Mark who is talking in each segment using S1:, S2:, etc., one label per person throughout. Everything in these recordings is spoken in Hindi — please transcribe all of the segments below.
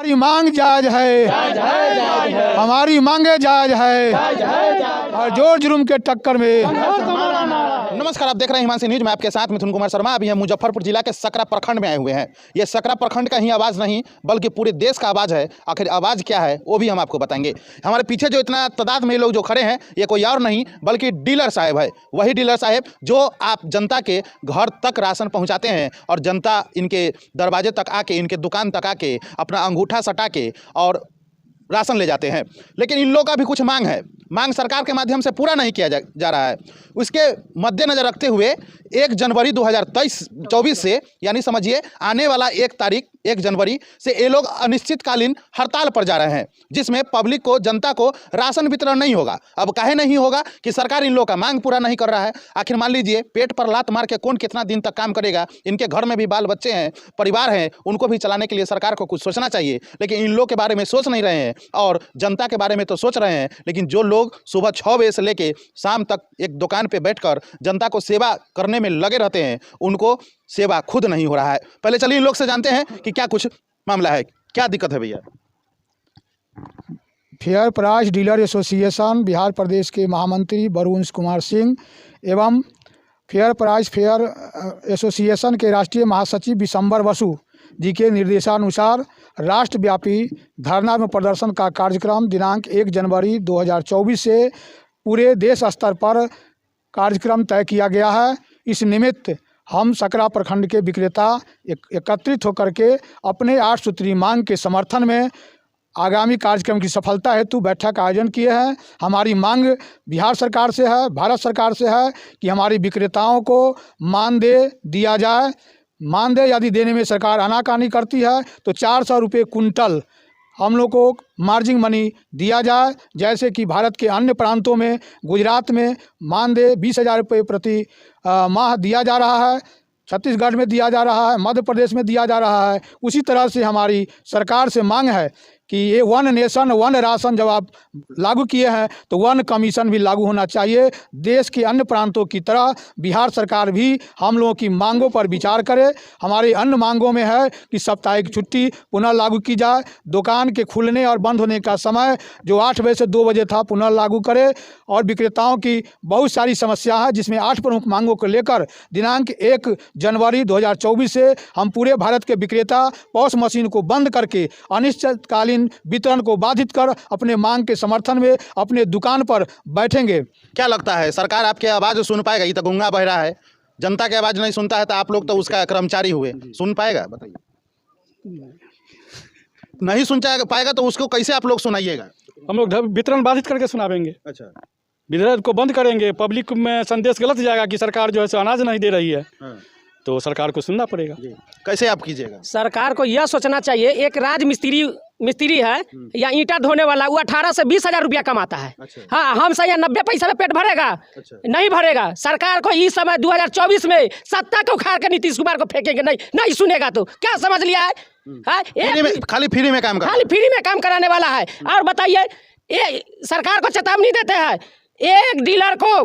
S1: हमारी मांग जायज है, हमारी मांगे जायज है, और जोर जुर्म के टक्कर में।
S2: नमस्कार, आप देख रहे हैं हिमांशी न्यूज। मैं आपके साथ मिथुन कुमार शर्मा। अभी हम मुजफ्फरपुर जिला के सकरा प्रखंड में आए हुए हैं। ये सकरा प्रखंड का ही आवाज़ नहीं बल्कि पूरे देश का आवाज़ है। आखिर आवाज़ क्या है वो भी हम आपको बताएंगे। हमारे पीछे जो इतना तादाद में लोग जो खड़े हैं ये कोई और नहीं बल्कि डीलर साहब है। वही डीलर साहब जो आप जनता के घर तक राशन पहुँचाते हैं और जनता इनके दरवाजे तक आके, इनके दुकान तक आके अपना अंगूठा सटा के और राशन ले जाते हैं। लेकिन इन लोगों का भी कुछ मांग है। मांग सरकार के माध्यम से पूरा नहीं किया जा रहा है। उसके मद्देनज़र रखते हुए 1 जनवरी 2024 से, यानी समझिए आने वाला 1 जनवरी से ये लोग अनिश्चितकालीन हड़ताल पर जा रहे हैं, जिसमें पब्लिक को, जनता को राशन वितरण नहीं होगा। अब काहे नहीं होगा कि सरकार इन लोगों का मांग पूरा नहीं कर रहा है। आखिर मान लीजिए, पेट पर लात मार के कौन कितना दिन तक काम करेगा। इनके घर में भी बाल बच्चे हैं, परिवार हैं, उनको भी चलाने के लिए सरकार को कुछ सोचना चाहिए। लेकिन इन लोग के बारे में सोच नहीं रहे हैं और जनता के बारे में तो सोच रहे हैं। लेकिन जो लोग सुबह 6 बजे से लेके शाम तक एक दुकान पे बैठकर जनता को सेवा करने में लगे रहते हैं, उनको सेवा खुद नहीं हो रहा है। पहले चलिए इन लोग से जानते हैं कि क्या कुछ मामला है, क्या दिक्कत है भैया।
S1: Fair price dealer association Bihar प्रदेश के महामंत्री वरुण कुमार सिंह एवं फेयर एसोसिएशन के राष्ट्रीय महासचिव विशंबर बसु जी के निर्देशानुसार राष्ट्रव्यापी धरना में प्रदर्शन का कार्यक्रम दिनांक 1 जनवरी 2024 से पूरे देश स्तर पर कार्यक्रम तय किया गया है। इस निमित्त हम सकरा प्रखंड के विक्रेता एकत्रित होकर के अपने 8 सूत्री मांग के समर्थन में आगामी कार्यक्रम की सफलता हेतु बैठक का आयोजन किए हैं। हमारी मांग बिहार सरकार से है, भारत सरकार से है कि हमारी विक्रेताओं को मानदेय दिया जाए। मानदेय यदि देने में सरकार आनाकानी करती है तो 400 रुपये कुंटल हम लोग को मार्जिन मनी दिया जाए। जैसे कि भारत के अन्य प्रांतों में, गुजरात में मानदेय 20,000 रुपये प्रति माह दिया जा रहा है, छत्तीसगढ़ में दिया जा रहा है, मध्य प्रदेश में दिया जा रहा है। उसी तरह से हमारी सरकार से मांग है कि ये 1 नेशन 1 राशन जब आप लागू किए हैं तो 1 कमीशन भी लागू होना चाहिए। देश के अन्य प्रांतों की तरह बिहार सरकार भी हम लोगों की मांगों पर विचार करे। हमारी अन्य मांगों में है कि साप्ताहिक छुट्टी पुनः लागू की जाए, दुकान के खुलने और बंद होने का समय जो 8 बजे से 2 बजे था पुनः लागू करे, और विक्रेताओं की बहुत सारी समस्या है जिसमें 8 प्रमुख मांगों को लेकर दिनांक 1 जनवरी 2024 से हम पूरे भारत के विक्रेता पॉस मशीन को बंद करके अनिश्चितकालीन वितरण को बाधित कर अपने मांग के समर्थन में अपने दुकान पर बैठेंगे।
S2: क्या लगता है सरकार आपकी आवाज़ सुन पाएगा? ये तो गूंगा बह रहा है, जनता की आवाज़ नहीं सुनता है, तो आप लोग तो उसका कर्मचारी हुए, सुन पाएगा? बताइए। नहीं सुन पाएगा तो उसको कैसे आप लोग सुनाइएगा?
S3: हम लोग वितरण बाधित करके सुनावेंगे।
S2: अच्छा,
S3: वितरण को बंद करेंगे। पब्लिक में संदेश गलत जाएगा कि सरकार जो है सो अनाज नहीं दे रही है। तो सरकार को सुनना पड़ेगा।
S2: कैसे आप कीजिएगा?
S4: सरकार को यह सोचना चाहिए, एक राज मिस्त्री है या ईंटा धोने वाला, वो 18 से 20,000 रुपया कमाता है।
S2: अच्छा।
S4: हाँ, हम सही 90 पैसा में पेट भरेगा?
S2: अच्छा।
S4: नहीं भरेगा। सरकार को इस समय 2024 में सत्ता को उखाड़ के नीतीश कुमार को फेंकेंगे। नहीं सुनेगा तो क्या समझ लिया है?
S2: खाली फ्री में काम
S4: कराने वाला है। और बताइए, ये सरकार को चेतावनी देते हैं, एक डीलर को,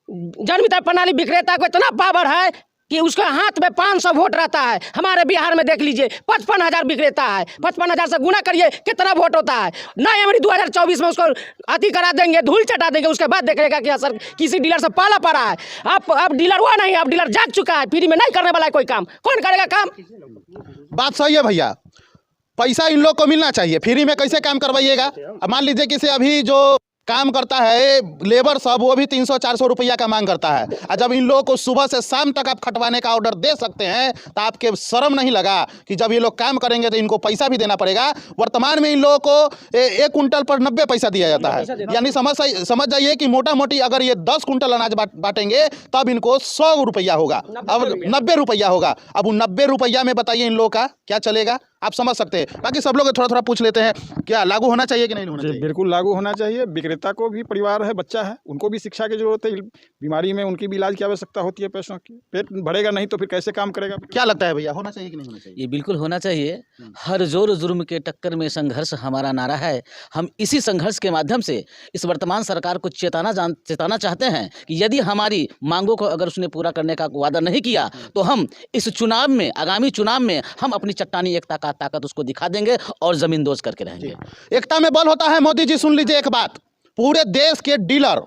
S4: जन वितरण प्रणाली विक्रेता को इतना पावर है कि उसके हाथ में 500 वोट रहता है। हमारे बिहार में देख लीजिए 55,000 विक्रेता है, 55,000 से गुना करिए कितना वोट होता है। नहीं, हमारी 2024 में उसको अति करा देंगे, धूल चटा देंगे, उसके बाद देखेगा कि सर किसी डीलर से पाला पड़ा है। अब डीलर हुआ नहीं, अब डीलर जाग चुका है। फ्री में नहीं करने वाला है कोई काम, कौन करेगा काम?
S2: बात सही है भैया, पैसा इन लोग को मिलना चाहिए। फ्री में कैसे काम करवाइएगा? मान लीजिए किसी अभी जो काम करता है लेबर सब, वो भी 300-400 रुपया का मांग करता है। और जब इन लोगों को सुबह से शाम तक आप खटवाने का ऑर्डर दे सकते हैं तो आपके शर्म नहीं लगा कि जब ये लोग काम करेंगे तो इनको पैसा भी देना पड़ेगा? वर्तमान में इन लोगों को 1 कुंटल पर 90 पैसा दिया जाता है। यानी समझ जाइए कि मोटा मोटी अगर ये 10 कुंटल अनाज बांटेंगे तब इनको 100 रुपया होगा, अब 90 रुपया होगा। अब उन 90 रुपया में बताइए इन लोगों का क्या चलेगा? आप समझ सकते हैं। बाकी सब लोग थोड़ा थोड़ा पूछ लेते हैं, क्या लागू होना चाहिए कि नहीं होना चाहिए?
S5: बिल्कुल लागू होना चाहिए। विक्रेता को भी परिवार है, बच्चा है, उनको भी शिक्षा की जरूरत है। बीमारी में उनकी भी इलाज की आवश्यकता होती है, पैसों की। पेट भरेगा नहीं तो फिर कैसे काम करेगा?
S2: क्या लगता है भैया, होना चाहिए कि नहीं होना चाहिए?
S6: ये बिल्कुल होना चाहिए। हर जोर जुर्म के टक्कर में संघर्ष हमारा नारा है। हम इसी संघर्ष के माध्यम से इस वर्तमान सरकार को चेताना चाहते हैं कि यदि हमारी मांगों को अगर उसने पूरा करने का वादा नहीं किया तो हम इस चुनाव में, आगामी चुनाव में हम अपनी चट्टानी एकता का ताकत उसको दिखा देंगे और जमींदोज करके रहेंगे।
S2: एकता में बल होता है। मोदी जी सुन लीजिए एक बात, पूरे देश के डीलर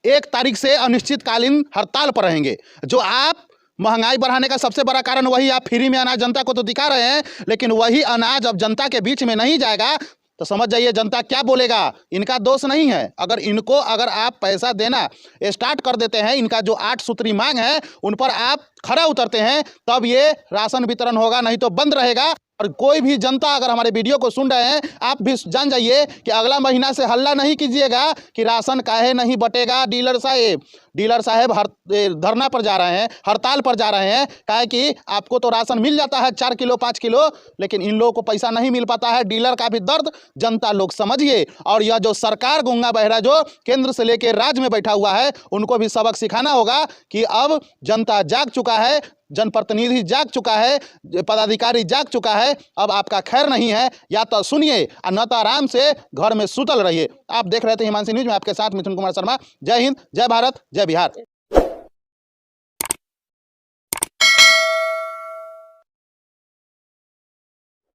S2: 1 तारीख से अनिश्चितकालीन हड़ताल पर रहेंगे। जो आप महंगाई बढ़ाने का सबसे बड़ा कारण वही, आप फ्री में अनाज जनता को तो दिखा रहे हैं, लेकिन वही अनाज अब जनता के बीच में नहीं जाएगा तो समझ जाइए जनता क्या बोलेगा। इनका दोष नहीं है। अगर आप पैसा देना स्टार्ट कर देते हैं, इनका जो 8 सूत्री मांग है उन पर आप खरा उतरते हैं, तब ये राशन वितरण होगा, नहीं तो बंद रहेगा। और कोई भी जनता अगर हमारे वीडियो को सुन रहे हैं, आप भी जान जाइए कि अगला महीना से हल्ला नहीं कीजिएगा कि राशन काहे नहीं बटेगा। डीलर साहेब धरना पर जा रहे हैं, हड़ताल पर जा रहे हैं, काहे कि आपको तो राशन मिल जाता है 4 किलो 5 किलो, लेकिन इन लोगों को पैसा नहीं मिल पाता है। डीलर का भी दर्द जनता लोग समझिए। और यह जो सरकार गूंगा बहरा जो केंद्र से लेकर राज्य में बैठा हुआ है, उनको भी सबक सिखाना होगा कि अब जनता जाग चुका है, जनप्रतिनिधि जाग चुका है, पदाधिकारी जाग चुका है। अब आपका खैर नहीं है, या तो सुनिए और न तो आराम से घर में सुतल रहिए। आप देख रहे थे हिमांशी न्यूज में, आपके साथ मिथुन कुमार शर्मा। जय हिंद, जय भारत, जय बिहार।